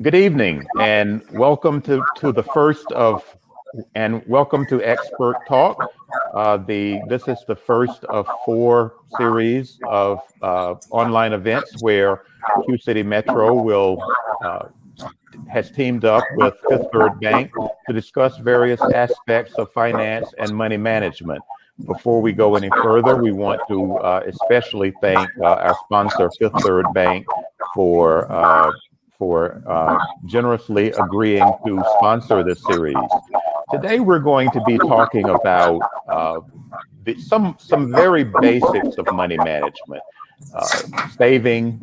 Good evening, and welcome to the first of, and welcome to Expert Talk. This is the first of four series of online events where Q City Metro will has teamed up with Fifth Third Bank to discuss various aspects of finance and money management. Before we go any further, we want to especially thank our sponsor, Fifth Third Bank, for generously agreeing to sponsor this series. Today, we're going to be talking about some very basics of money management, saving,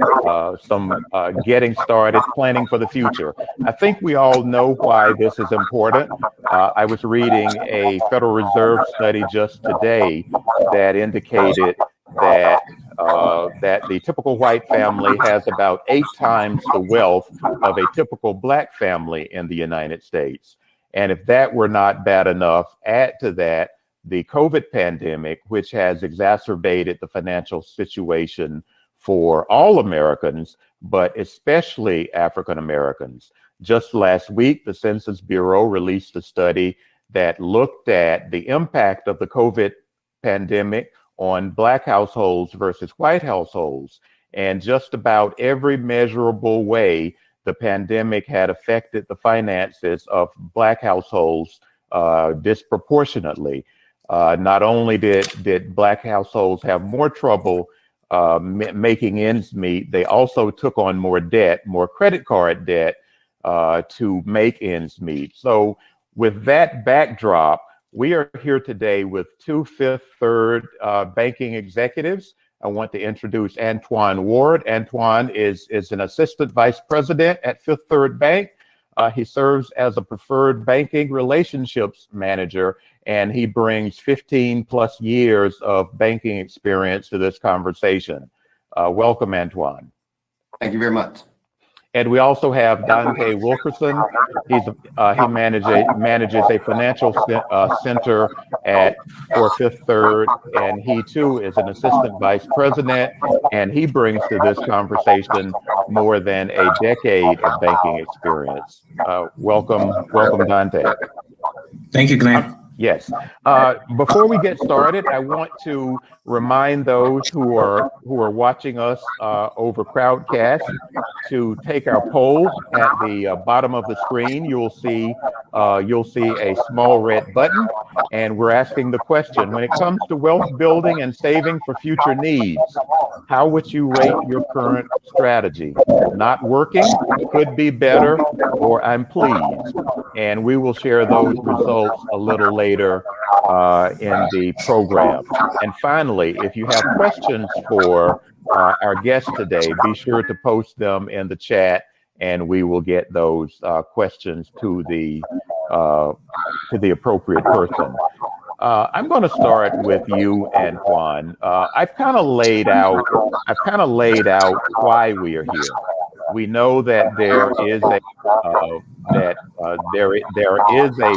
some getting started, planning for the future. I think we all know why this is important. I was reading a Federal Reserve study just today that indicated that that the typical white family has about 8 times the wealth of a typical black family in the United States. And if that were not bad enough, add to that the COVID pandemic, which has exacerbated the financial situation for all Americans, but especially African Americans. Just last week, the Census Bureau released a study that looked at the impact of the COVID pandemic on Black households versus white households. And just about every measurable way, the pandemic had affected the finances of Black households disproportionately. Not only did Black households have more trouble making ends meet, they also took on more debt, more credit card debt to make ends meet. So with that backdrop, we are here today with two Fifth Third banking executives. I want to introduce Antwan Ward. Antwan is an assistant vice president at Fifth Third Bank. He serves as a preferred banking relationships manager, and he brings 15 plus years of banking experience to this conversation. Welcome, Antwan. Thank you very much. And we also have Dante Wilkerson. He manages a financial center for Fifth Third, and he too is an assistant vice president, and he brings to this conversation more than a decade of banking experience. Welcome, Dante. Thank you, Glenn. Yes. Before we get started, I want to remind those who are watching us over Crowdcast to take our poll at the bottom of the screen. You'll see a small red button, and we're asking the question: when it comes to wealth building and saving for future needs, how would you rate your current strategy? Not working, could be better, or I'm pleased. And we will share those results a little later in the program. And finally, if you have questions for our guest today, be sure to post them in the chat, and we will get those questions to the appropriate person. I'm going to start with you, Antwan. I've kind of laid out why we are here. We know that there is a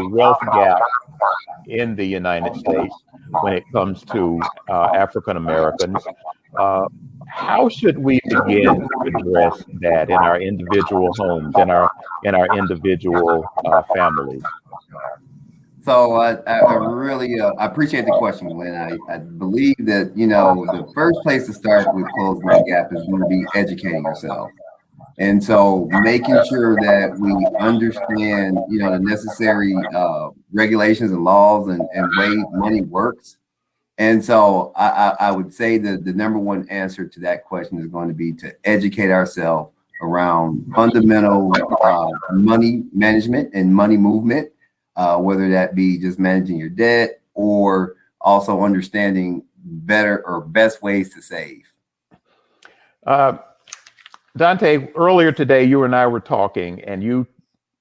wealth gap in the United States when it comes to African Americans. How should we begin to address that in our individual homes, in our individual families? So I really appreciate the question, Glenn. I believe that, the first place to start with closing that gap is going to be educating yourself. And so making sure that we understand, the necessary regulations and laws and way money works. And so I would say that the number one answer to that question is going to be to educate ourselves around fundamental money management and money movement, whether that be just managing your debt or also understanding better or best ways to save. Dante, earlier today, you and I were talking, and you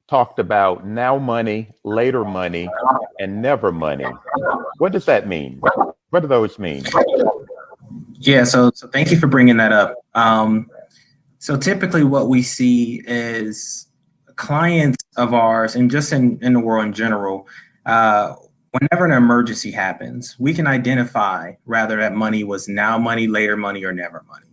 talked about now money, later money, and never money. What does that mean? What do those mean? Yeah, so thank you for bringing that up. So typically what we see is clients of ours, and just in the world in general, whenever an emergency happens, we can identify rather that money was now money, later money, or never money.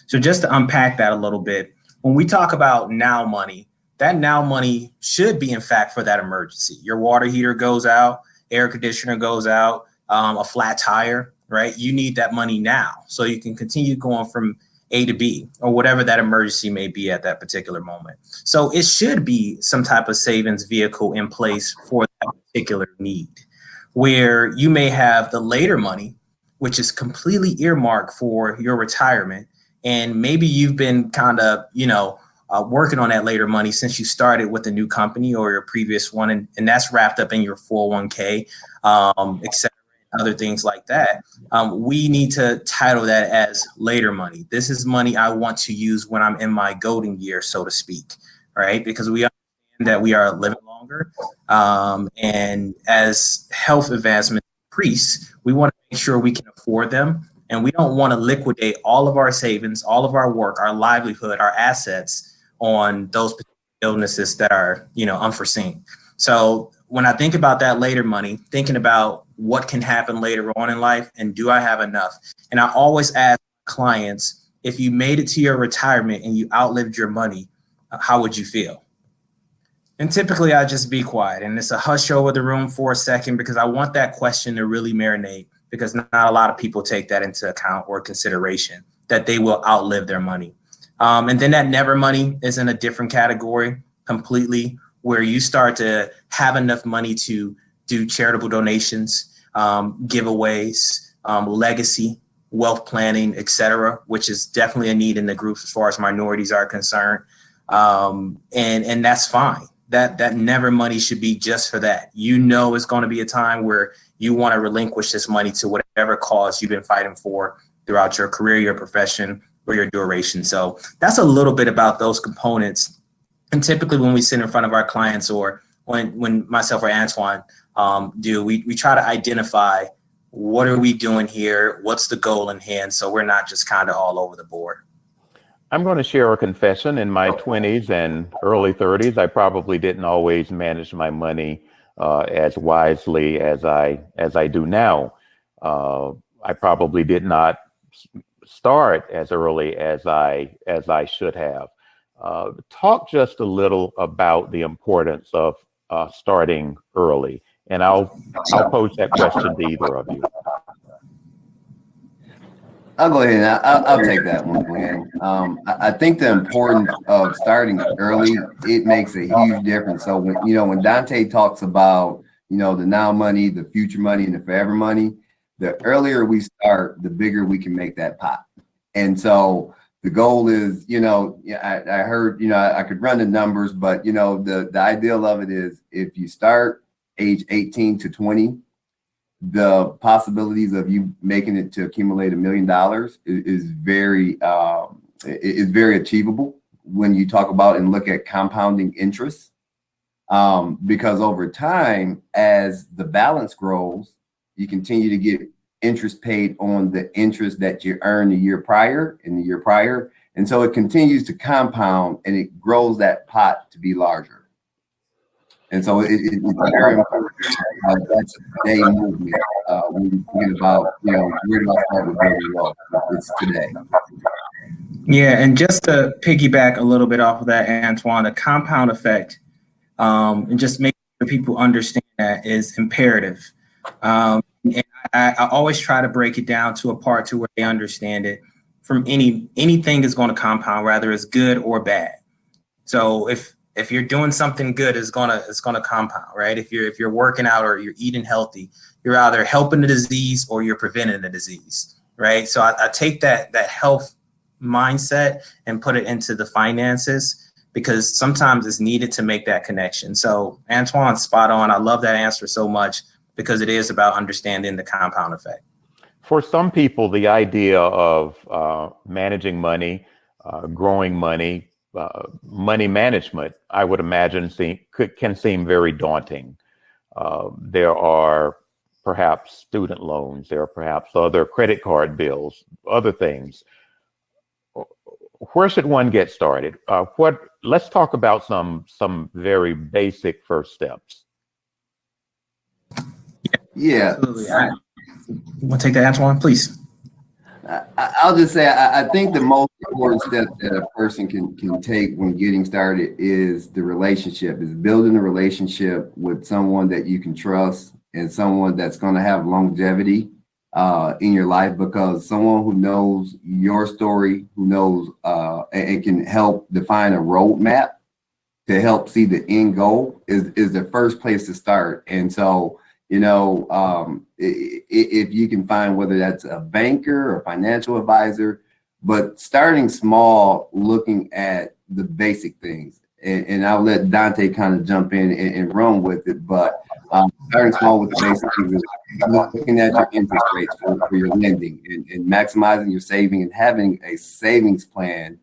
So just to unpack that a little bit, when we talk about now money, that now money should be, in fact, for that emergency. Your water heater goes out, air conditioner goes out, a flat tire, right? You need that money now so you can continue going from A to B or whatever that emergency may be at that particular moment. So it should be some type of savings vehicle in place for that particular need, where you may have the later money, which is completely earmarked for your retirement. And maybe you've been kind of, working on that later money since you started with the new company or your previous one. And that's wrapped up in your 401k, et cetera, other things like that. We need to title that as later money. This is money I want to use when I'm in my golden year, so to speak, right? Because we understand that we are living longer. And as health advancements increase, we want to make sure we can afford them. And we don't want to liquidate all of our savings, all of our work, our livelihood, our assets on those illnesses that are, unforeseen. So when I think about that later money, thinking about what can happen later on in life and do I have enough? And I always ask clients, if you made it to your retirement and you outlived your money, how would you feel? And typically I just be quiet and it's a hush over the room for a second because I want that question to really marinate, because not a lot of people take that into account or consideration, that they will outlive their money. And then that never money is in a different category completely, where you start to have enough money to do charitable donations, giveaways, legacy, wealth planning, et cetera, which is definitely a need in the group as far as minorities are concerned. And that's fine. That never money should be just for that. It's going to be a time where you want to relinquish this money to whatever cause you've been fighting for throughout your career, your profession, or your duration. So that's a little bit about those components. And typically when we sit in front of our clients, or when myself or Antwan we try to identify, what are we doing here? What's the goal in hand? So we're not just kind of all over the board. I'm going to share a confession. In my 20s and early 30s, I probably didn't always manage my money as wisely as I do now. I probably did not start as early as I should have. Talk just a little about the importance of starting early, and I'll pose that question to either of you. I'll go ahead and I'll take that one, Glenn. I think the importance of starting early, it makes a huge difference. So when Dante talks about, the now money, the future money, and the forever money, the earlier we start, the bigger we can make that pot. And so the goal is, I heard, I could run the numbers, but, the ideal of it is if you start age 18 to 20, the possibilities of you making it to accumulate $1 million is very achievable when you talk about and look at compounding interest. Because over time, as the balance grows, you continue to get interest paid on the interest that you earned the year prior and the year prior. And so it continues to compound and it grows that pot to be larger. And so it's very important. That's a day movement. When you think about, where do I start with building wealth? It's today. Yeah, and just to piggyback a little bit off of that, Antwan, the compound effect, and just make sure people understand that is imperative. And I always try to break it down to a part to where they understand it. From anything is going to compound, whether it's good or bad. So if you're doing something good, it's gonna compound, right? If you're working out or you're eating healthy, you're either helping the disease or you're preventing the disease, right? So I take that health mindset and put it into the finances, because sometimes it's needed to make that connection. So Antwan's spot on. I love that answer so much, because it is about understanding the compound effect. For some people, the idea of managing money, growing money, money management, I would imagine can seem very daunting. There are perhaps student loans, there are perhaps other credit card bills, other things. Where should one get started? Let's talk about some very basic first steps. Yeah. Absolutely. Want to take that, Antwan, please? I'll just say I think the most important step that a person can take when getting started is the relationship, is building a relationship with someone that you can trust and someone that's going to have longevity in your life, because someone who knows your story, who knows and can help define a roadmap to help see the end goal is the first place to start. And so, if you can find, whether that's a banker or financial advisor, but starting small, looking at the basic things, and I'll let Dante kind of jump in and run with it, but starting small with the basic things is looking at your interest rates for your lending, and maximizing your saving and having a savings plan,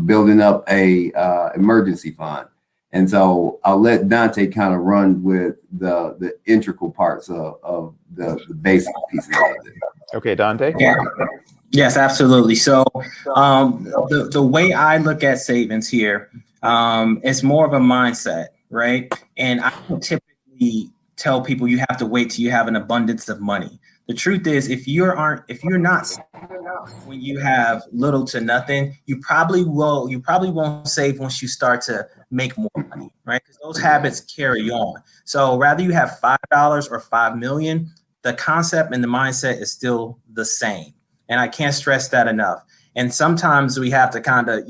building up a emergency fund. And so I'll let Dante kind of run with the integral parts of the basic pieces of it. Okay, Dante? Yeah. Yes, absolutely. So the way I look at savings here, it's more of a mindset, right? And I don't typically tell people you have to wait till you have an abundance of money. The truth is, if you're not when you have little to nothing, you probably won't save once you start to make more money, right? Because those habits carry on. So rather you have $5 or 5 million, the concept and the mindset is still the same. And I can't stress that enough. And sometimes we have to kind of,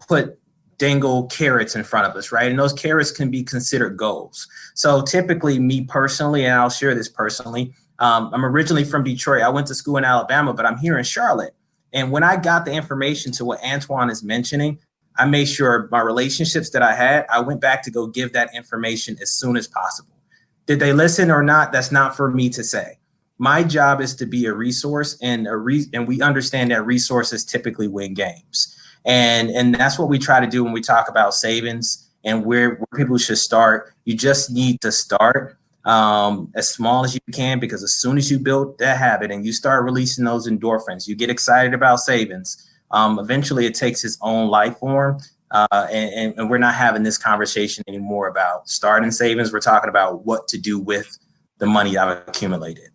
put dangle carrots in front of us, right? And those carrots can be considered goals. So typically, me personally, and I'll share this personally, I'm originally from Detroit. I went to school in Alabama, but I'm here in Charlotte. And when I got the information to what Antwan is mentioning, I made sure my relationships that I had, I went back to go give that information as soon as possible. Did they listen or not? That's not for me to say. My job is to be a resource, and we understand that resources typically win games. And that's what we try to do when we talk about savings and where people should start. You just need to start as small as you can, because as soon as you build that habit and you start releasing those endorphins, you get excited about savings. Eventually it takes its own life form. And we're not having this conversation anymore about starting savings. We're talking about what to do with the money I've accumulated.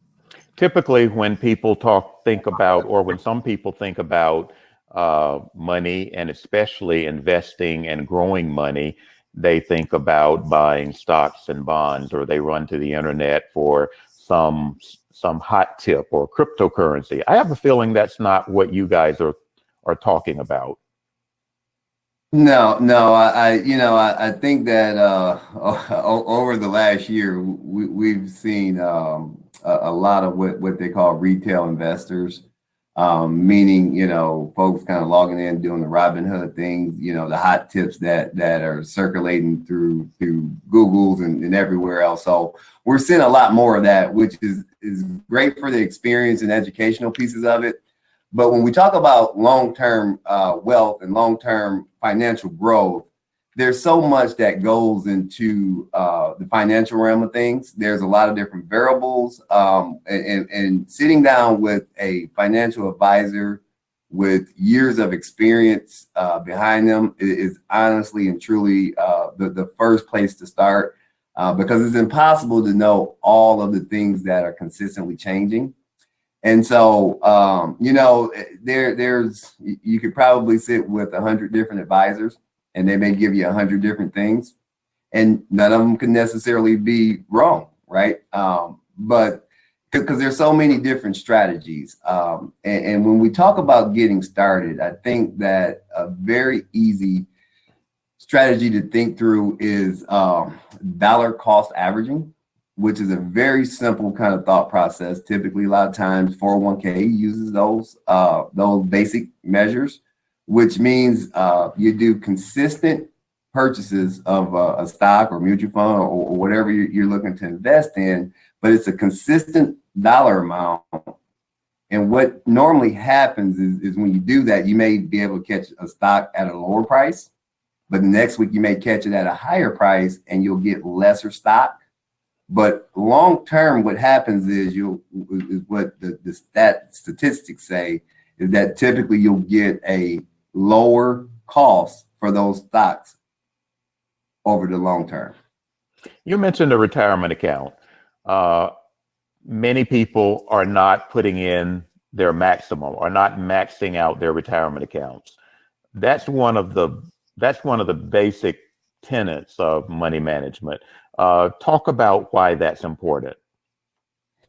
Typically, when people think about money, and especially investing and growing money, they think about buying stocks and bonds, or they run to the internet for some hot tip or cryptocurrency. I have a feeling that's not what you guys are talking about. No, I think that over the last year, we've seen a lot of what they call retail investors, meaning, folks kind of logging in, doing the Robinhood things, the hot tips that are circulating through Googles and everywhere else. So we're seeing a lot more of that, which is great for the experience and educational pieces of it. But when we talk about long-term wealth and long-term financial growth, there's so much that goes into the financial realm of things. There's a lot of different variables, and sitting down with a financial advisor with years of experience behind them is honestly and truly the first place to start, because it's impossible to know all of the things that are consistently changing. And so, you could probably sit with 100 different advisors, and they may give you 100 different things, and none of them can necessarily be wrong, right? But because there's so many different strategies. And when we talk about getting started, I think that a very easy strategy to think through is dollar cost averaging, which is a very simple kind of thought process. Typically, a lot of times 401k uses those basic measures, which means you do consistent purchases of a stock or mutual fund or whatever you're looking to invest in, but it's a consistent dollar amount. And what normally happens is when you do that, you may be able to catch a stock at a lower price, but the next week you may catch it at a higher price and you'll get lesser stock. But long term, what happens is what the statistics say is that typically you'll get a lower cost for those stocks over the long term. You mentioned a retirement account. Many people are not putting in their maximum, or not maxing out their retirement accounts. That's one of the basic tenets of money management. Talk about why that's important.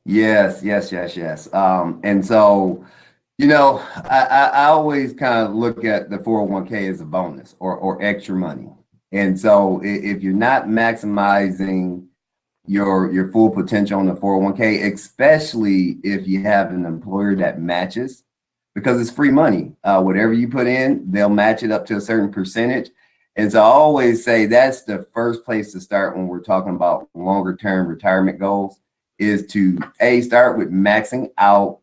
Yes, yes, yes, yes. And so, I always kind of look at the 401k as a bonus or extra money. And so if you're not maximizing your full potential on the 401k, especially if you have an employer that matches, because it's free money. Whatever you put in, they'll match it up to a certain percentage. And so I always say that's the first place to start when we're talking about longer term retirement goals, is to start with maxing out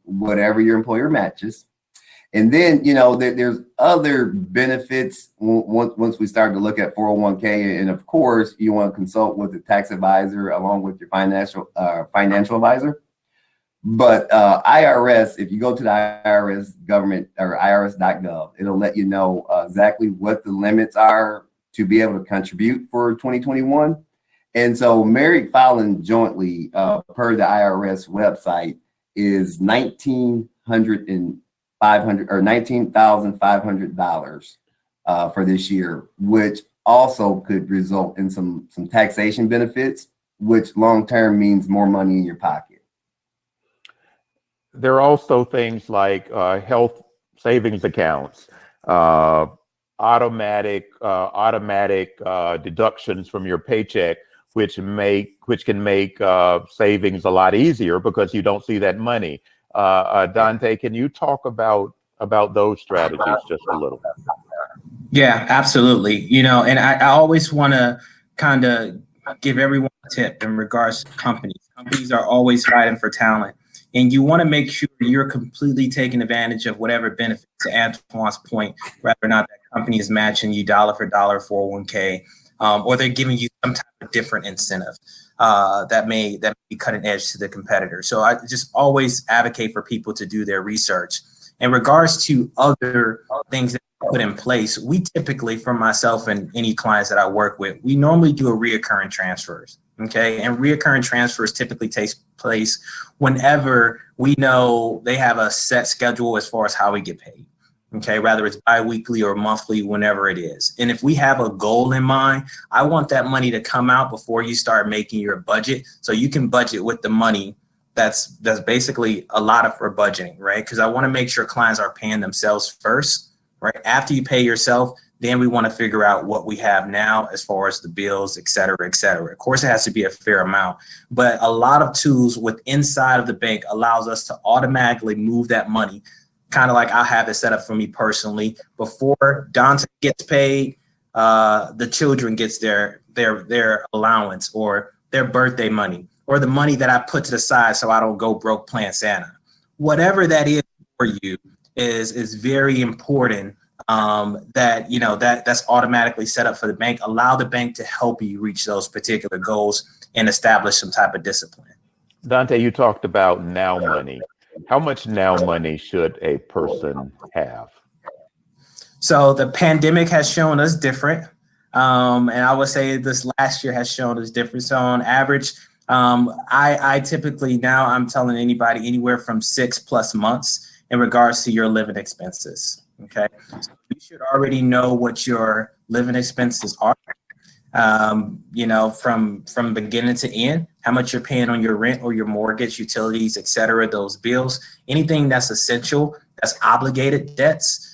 whatever your employer matches. And then, there's other benefits once we start to look at 401k. And of course, you want to consult with the tax advisor along with your financial advisor. But IRS, if you go to the IRS government or irs.gov, it'll let you know exactly what the limits are to be able to contribute for 2021. And so married filing jointly per the IRS website is $19,500 for this year, which also could result in some taxation benefits, which long term means more money in your pocket. There are also things like health savings accounts, automatic deductions from your paycheck, which can make savings a lot easier because you don't see that money. Dante, can you talk about those strategies just a little? Yeah, absolutely. And I always want to kind of give everyone a tip in regards to companies. Companies are always fighting for talent. And you want to make sure you're completely taking advantage of whatever benefits, to Antwan's point, whether or not that company is matching you dollar for dollar 401k, or they're giving you some type of different incentive that may be cutting edge to the competitor. So I just always advocate for people to do their research. In regards to other things that we put in place, we typically, for myself and any clients that I work with, we normally do a reoccurring transfers. Okay. And reoccurring transfers typically takes place whenever we know they have a set schedule as far as how we get paid. Okay. Whether it's biweekly or monthly, whenever it is. And if we have a goal in mind, I want that money to come out before you start making your budget. So you can budget with the money that's basically allotted for budgeting, right? Because I want to make sure clients are paying themselves first, right? After you pay yourself, then we want to figure out what we have now as far as the bills, et cetera, et cetera. Of course, it has to be a fair amount, but a lot of tools with inside of the bank allows us to automatically move that money, kind of like I'll have it set up for me personally. Before Dante gets paid, the children gets their allowance or their birthday money or the money that I put to the side so I don't go broke playing Santa. Whatever that is for you is very important. That's automatically set up for the bank. Allow the bank to help you reach those particular goals and establish some type of discipline. Dante, you talked about now money. How much now money should a person have? So the pandemic has shown us different. And I would say this last year has shown us different. So on average, I typically now I'm telling anybody anywhere from 6+ months in regards to your living expenses. Okay, so you should already know what your living expenses are, from beginning to end, how much you're paying on your rent or your mortgage, utilities, et cetera, those bills, anything that's essential, that's obligated debts,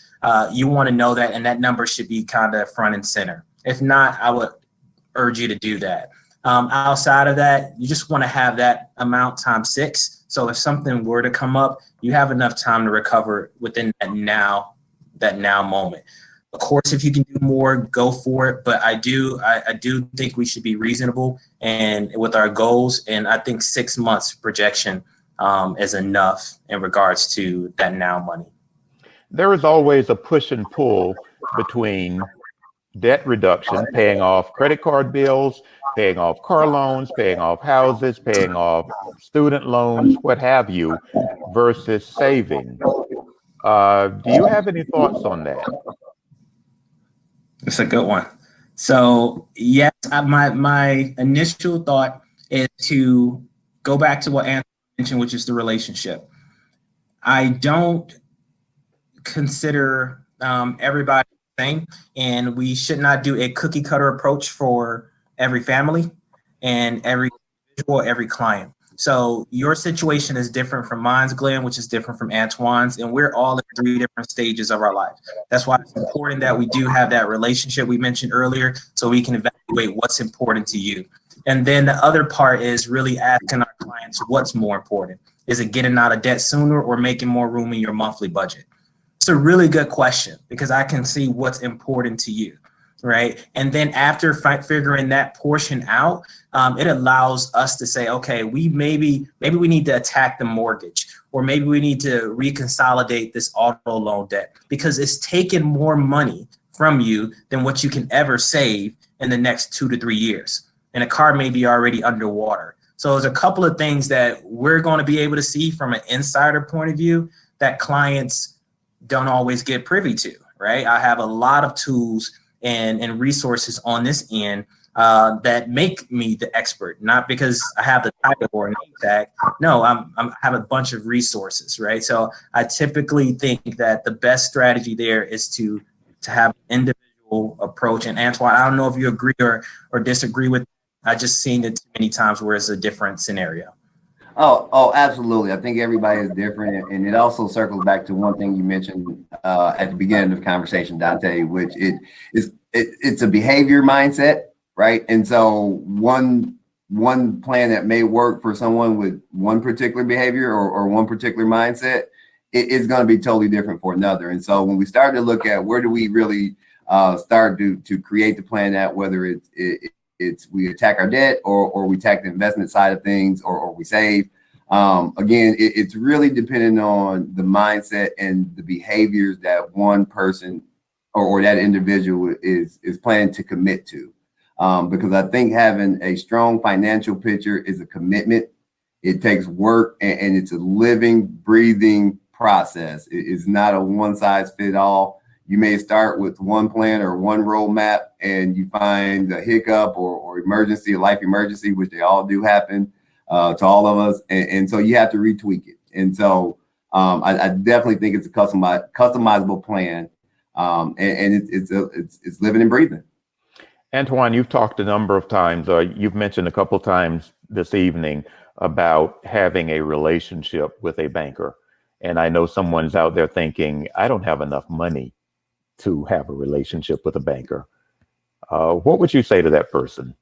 you want to know that, and that number should be kind of front and center. If not, I would urge you to do that. Outside of that, you just want to have that amount times 6. So if something were to come up, you have enough time to recover within that now moment. Of course, if you can do more, go for it. But I do think we should be reasonable and with our goals. And I think 6 months projection is enough in regards to that now money. There is always a push and pull between debt reduction, paying off credit card bills, paying off car loans, paying off houses, paying off student loans, what have you, versus saving. Do you have any thoughts on that? It's a good one. So yes, my initial thought is to go back to what Antwan mentioned, which is the relationship. I don't consider everybody the same, and we should not do a cookie cutter approach for every family and every individual, every client. So your situation is different from mine's, Glenn, which is different from Antwan's, and we're all at 3 different stages of our life. That's why it's important that we do have that relationship we mentioned earlier, so we can evaluate what's important to you. And then the other part is really asking our clients what's more important. Is it getting out of debt sooner or making more room in your monthly budget? It's a really good question because I can see what's important to you, right? And then after figuring that portion out, it allows us to say, okay, maybe we need to attack the mortgage, or maybe we need to reconsolidate this auto loan debt because it's taking more money from you than what you can ever save in the next 2 to 3 years. And a car may be already underwater. So there's a couple of things that we're going to be able to see from an insider point of view that clients don't always get privy to, right? I have a lot of tools and resources on this end that make me the expert, not because I have the title or a name tag. No, I have a bunch of resources, right? So I typically think that the best strategy there is to have an individual approach. And Antwan, I don't know if you agree or disagree with. I just seen it too many times where it's a different scenario. Oh, absolutely. I think everybody is different, and it also circles back to one thing you mentioned at the beginning of the conversation, Dante, which it's a behavior mindset, right? And so one plan that may work for someone with one particular behavior or one particular mindset, it is going to be totally different for another. And so when we start to look at where do we really start to create the plan, that whether it's we attack our debt or we attack the investment side of things or we save. Again, it's really dependent on the mindset and the behaviors that one person or that individual is planning to commit to. Because I think having a strong financial picture is a commitment. It takes work and it's a living, breathing process. It is not a one size fit all. You may start with one plan or one roadmap and you find a hiccup or emergency, a life emergency, which they all do happen to all of us. And so you have to retweak it. And so I definitely think it's a customizable plan. And it's living and breathing. Antwan, you've talked a number of times, you've mentioned a couple of times this evening about having a relationship with a banker. And I know someone's out there thinking, I don't have enough money to have a relationship with a banker. What would you say to that person?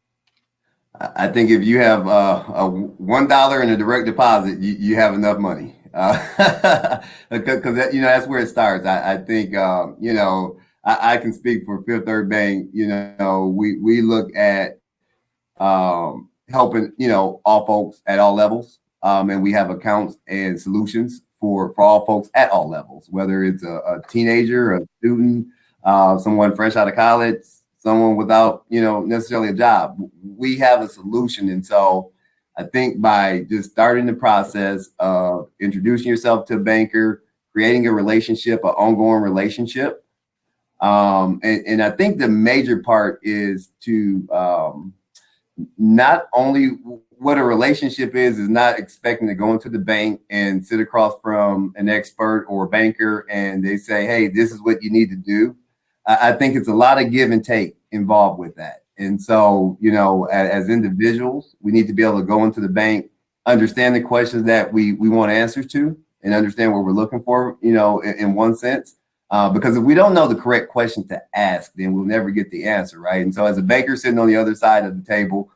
I think if you have a $1 in a direct deposit, you have enough money. Because that's where it starts. I think I can speak for Fifth Third Bank. We look at helping all folks at all levels, and we have accounts and solutions for all folks at all levels, whether it's a teenager, a student, someone fresh out of college, someone without necessarily a job. We have a solution. And so I think by just starting the process of introducing yourself to a banker, creating a relationship, an ongoing relationship, and I think the major part is to not only what a relationship is not expecting to go into the bank and sit across from an expert or a banker and they say, hey, this is what you need to do. I think it's a lot of give and take involved with that. And so, as individuals, we need to be able to go into the bank, understand the questions that we want answers to, and understand what we're looking for, in one sense. Because if we don't know the correct question to ask, then we'll never get the answer, right? And so as a banker sitting on the other side of the table,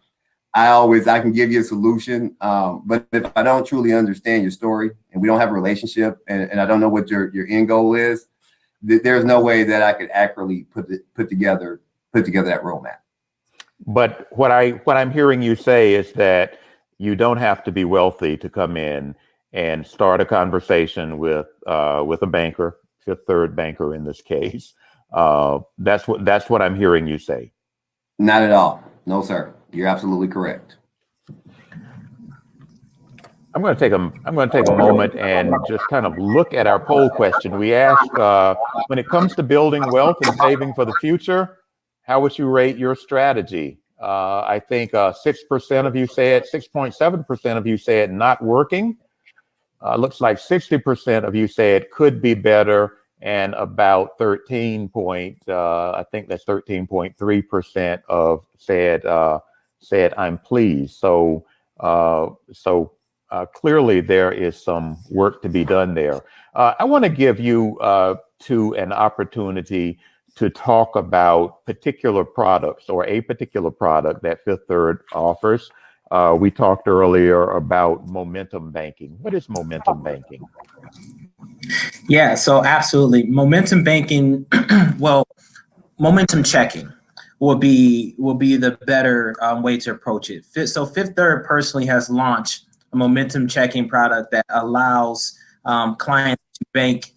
I can give you a solution. But if I don't truly understand your story and we don't have a relationship and I don't know what your end goal is, there's no way that I could accurately put together that roadmap. But what I'm hearing you say is that you don't have to be wealthy to come in and start a conversation with a banker, Fifth Third banker in this case. That's what I'm hearing you say. Not at all. No, sir. You're absolutely correct. I'm going to take a moment and just kind of look at our poll question. We asked, when it comes to building wealth and saving for the future, how would you rate your strategy? I think 6% of you say it, 6.7% of you say it not working. looks like 60% of you said could be better, and about 13.3% of said I'm pleased. So clearly there is some work to be done there. I want to give you two an opportunity to talk about particular products or a particular product that Fifth Third offers. We talked earlier about momentum banking. What is momentum banking? Yeah, so absolutely. Momentum banking, well, momentum checking will be the better way to approach it. So Fifth Third personally has launched a momentum checking product that allows clients to bank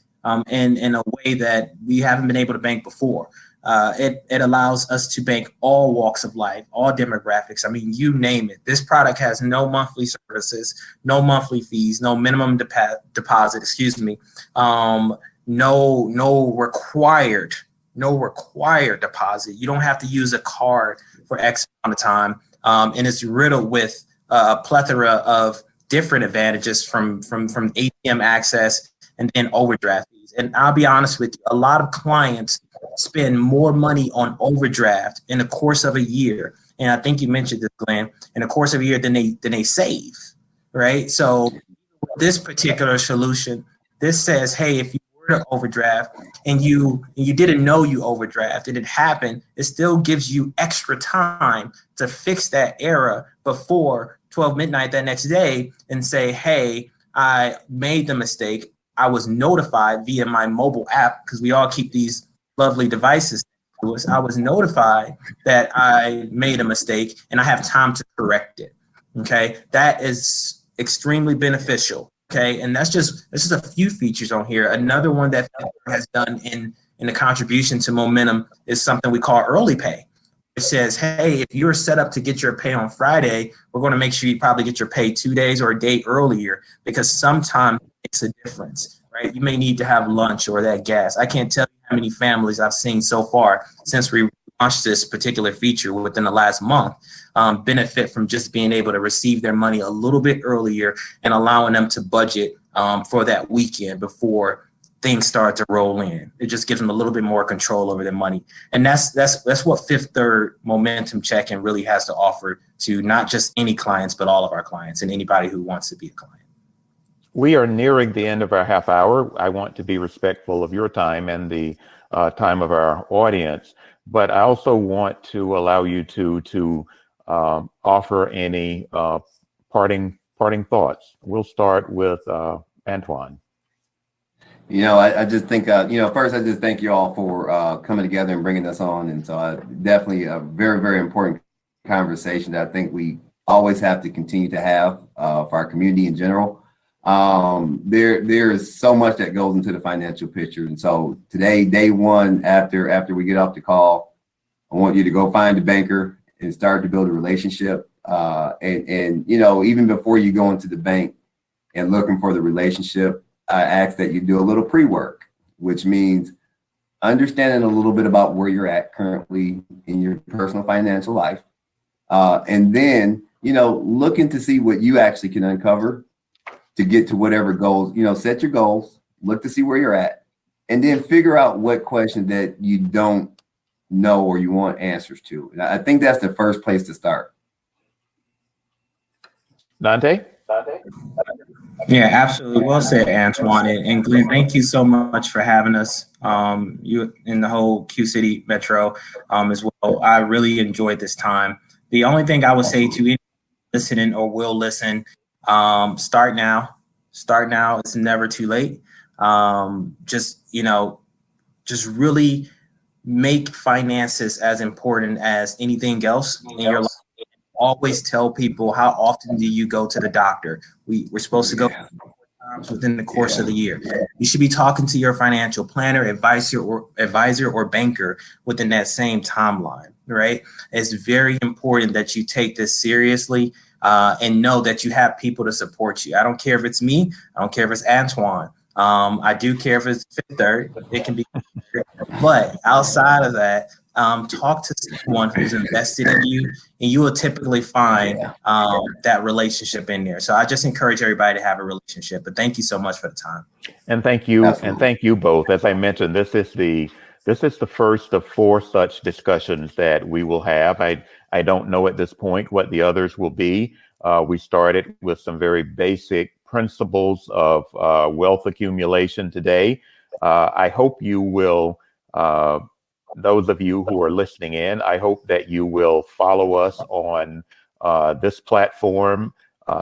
in a way that we haven't been able to bank before. It allows us to bank all walks of life, all demographics. I mean, you name it. This product has no monthly services, no monthly fees, no minimum deposit, excuse me, no required deposit. You don't have to use a card for X amount of time. And it's riddled with a plethora of different advantages from ATM access and then overdraft fees. And I'll be honest with you, a lot of clients spend more money on overdraft in the course of a year. And I think you mentioned this, Glenn, in the course of a year than they save, right? So this particular solution, this says, hey, if you were to overdraft and you didn't know you overdrafted, it happened, it still gives you extra time to fix that error before 12 midnight that next day and say, hey, I made the mistake. I was notified via my mobile app, because we all keep these lovely devices to us. I was notified that I made a mistake and I have time to correct it. Okay, that is extremely beneficial. Okay, and that's just a few features on here. Another one that has done in the contribution to momentum is something we call early pay. It says, hey, if you're set up to get your pay on Friday, we're going to make sure you probably get your pay 2 days or a day earlier, because sometimes it makes a difference, right? You may need to have lunch or that gas. I can't tell you how many families I've seen so far since we launched this particular feature within the last month benefit from just being able to receive their money a little bit earlier and allowing them to budget for that weekend before things start to roll in. It just gives them a little bit more control over their money. And that's what Fifth Third Momentum Checking really has to offer to not just any clients, but all of our clients and anybody who wants to be a client. We are nearing the end of our half hour. I want to be respectful of your time and the time of our audience, but I also want to allow you to offer any parting thoughts. We'll start with Antwan. I just think, first I just thank you all for coming together and bringing us on. And so definitely a very, very important conversation that I think we always have to continue to have for our community in general. There is so much that goes into the financial picture. And so today, day one, after we get off the call, I want you to go find a banker and start to build a relationship. And even before you go into the bank and looking for the relationship, I ask that you do a little pre-work, which means understanding a little bit about where you're at currently in your personal financial life. And then, looking to see what you actually can uncover to get to whatever goals, set your goals, look to see where you're at, and then figure out what question that you don't know or you want answers to. And I think that's the first place to start. Dante? Yeah, absolutely. Well said, Antwan. And Glenn, thank you so much for having us, you and the whole Q City Metro as well. I really enjoyed this time. The only thing I would say to anyone listening or will listen, start now. Start now. It's never too late. Just really make finances as important as anything else in your life. Always tell people, how often do you go to the doctor? We're supposed to go times within the course of the year. You should be talking to your financial planner, advisor, or banker within that same timeline, right? It's very important that you take this seriously and know that you have people to support you. I don't care if it's me. I don't care if it's Antwan. I do care if it's Fifth Third. It can be, but outside of that, talk to someone who's invested in you, and you will typically find that relationship in there. So I just encourage everybody to have a relationship. But thank you so much for the time. And thank you, Absolutely. and thank you both. As I mentioned, this is the first of 4 such discussions that we will have. I don't know at this point what the others will be. We started with some very basic principles of wealth accumulation today. I hope you will, those of you who are listening in, I hope that you will follow us on this platform,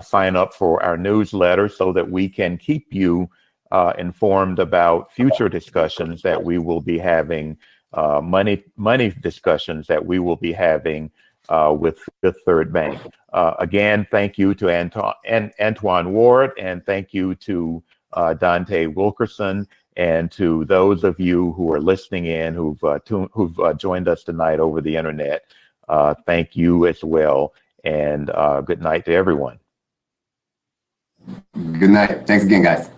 sign up for our newsletter so that we can keep you informed about future discussions that we will be having, money discussions that we will be having with Fifth Third Bank. Again, thank you to Antwan Ward, and thank you to Dante Wilkerson, and to those of you who are listening in, who've joined us tonight over the internet. Thank you as well, and good night to everyone. Good night. Thanks again, guys.